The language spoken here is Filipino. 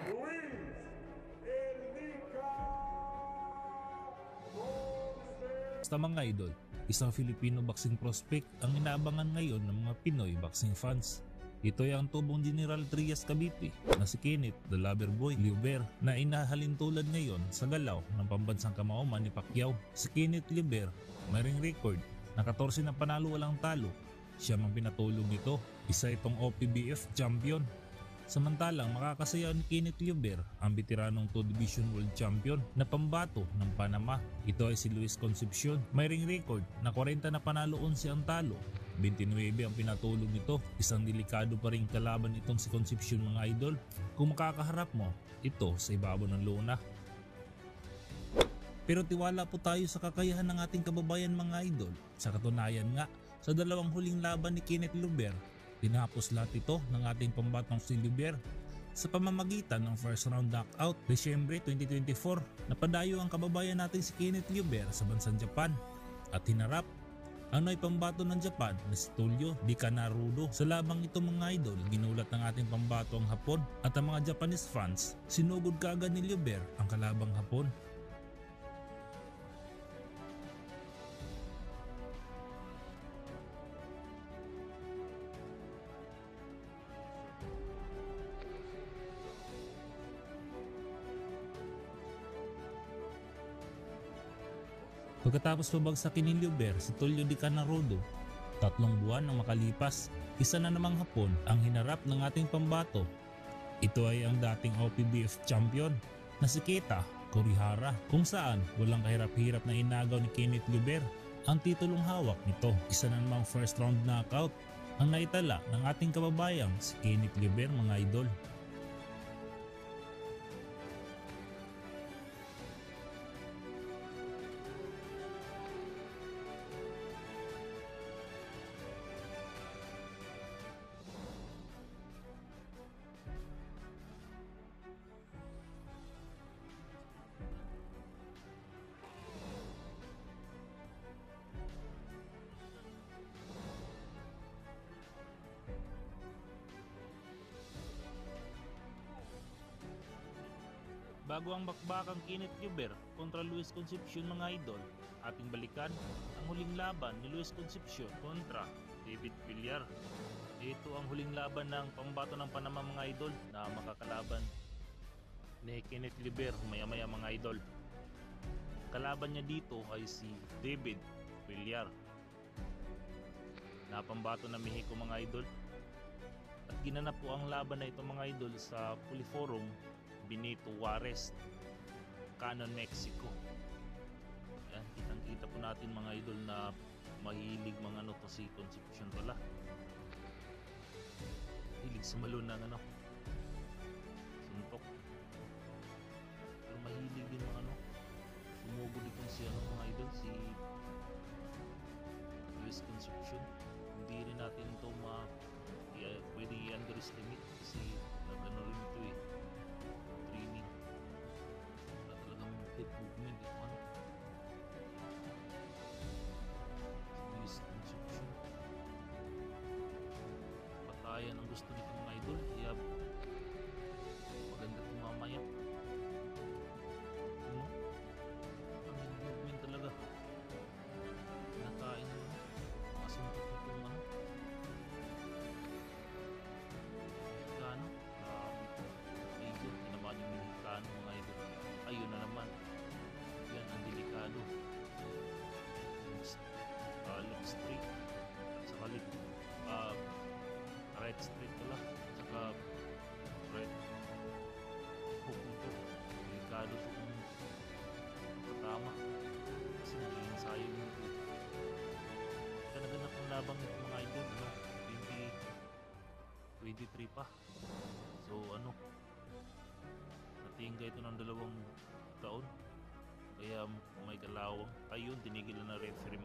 Luis Elnica Ponce. Basta mga idol, isang Filipino boxing prospect ang inaabangan ngayon ng mga Pinoy boxing fans. Ito ay ang tubong General Trias Cavite na si Kenneth The Lover Boy Liuber na inahalin tulad ngayon sa galaw ng pambansang kamauman ni Pacquiao. Si Kenneth Liuber may ring record na 14 na panalo walang talo. Siya mang pinatulong nito, isa itong OPBF champion. Samantalang makakasaya ni Kenneth Liuber ang veteranong 2 Division World Champion na pambato ng Panama. Ito ay si Luis Concepcion. May ring record na 40 na panalo 11 ang talo. 29 ang pinatulong nito. Isang delikado pa rin kalaban itong si Concepcion mga idol. Kung makakaharap mo ito sa ibabaw ng lona. Pero tiwala po tayo sa kakayahan ng ating kababayan mga idol. Sa katunayan nga, sa dalawang huling laban ni Kenneth Liuber, tinapos lahat ito ng ating pambatong si Liuber sa pamamagitan ng first round knockout. Desyembre 2024, napadayo ang kababayan natin si Kenneth Liuber sa bansang Japan at hinarap ang pambato ng Japan na si Tulio Di Canarudo. Sa labang ito mga idol, ginulat ng ating pambato ang Hapon at ang mga Japanese fans, sinugod kaagad ni Liuber ang kalabang Hapon. Pagkatapos pabagsakin ni Liuber si Tulio Di Canarudo, 3 buwan ang makalipas, isa na namang Hapon ang hinarap ng ating pambato. Ito ay ang dating OPBF champion na si Keita Kurihara, kung saan walang kahirap-hirap na inagaw ni Kenneth Liuber ang titulong hawak nito. Isa na namang first round knockout ang naitala ng ating kababayang si Kenneth Liuber mga idol. Bago ang bakbakang Kenneth Liuber kontra Luis Concepcion mga idol, ating balikan ang huling laban ni Luis Concepcion kontra David Villar. Ito ang huling laban ng pambato ng Panama mga idol na makakalaban ni Kenneth Liuber maya-maya mga idol. Kalaban niya dito ay si David Villar na pambato ng Mexico mga idol. At ginanap po ang laban na ito mga idol sa Poliforum Benito Juarez, Canon, Mexico. Yan, kitang-kita po natin mga idol na mahilig mga to si Concepcion pala. Hilig sa malun ng suntok. Pero mahilig din mga sumugod itong si mga idol, si Luis Concepcion. Hindi rin natin ito pwede i-underestimate kasi nag-ano rin ito training. Wala talagang head movement ito Luis Concepcion. Patayan ang gusto nito mga idol, kaya maganda itong mamaya. Ang movement talaga. Pinakain mo masuntok nitong Mexicano. Medyo tinamaan yung Mexicano mga idol. Ayun na naman. Yan ang delikado. Left straight at saka right straight pala at saka right hook nito. Delikado ito kung tama kasi naging sayang nito. Ganaganap ang labang nito mga idol 2023 pa. So natingga ito ng 2 taon, kaya may kalawang. Ayun, tinigilan na referee.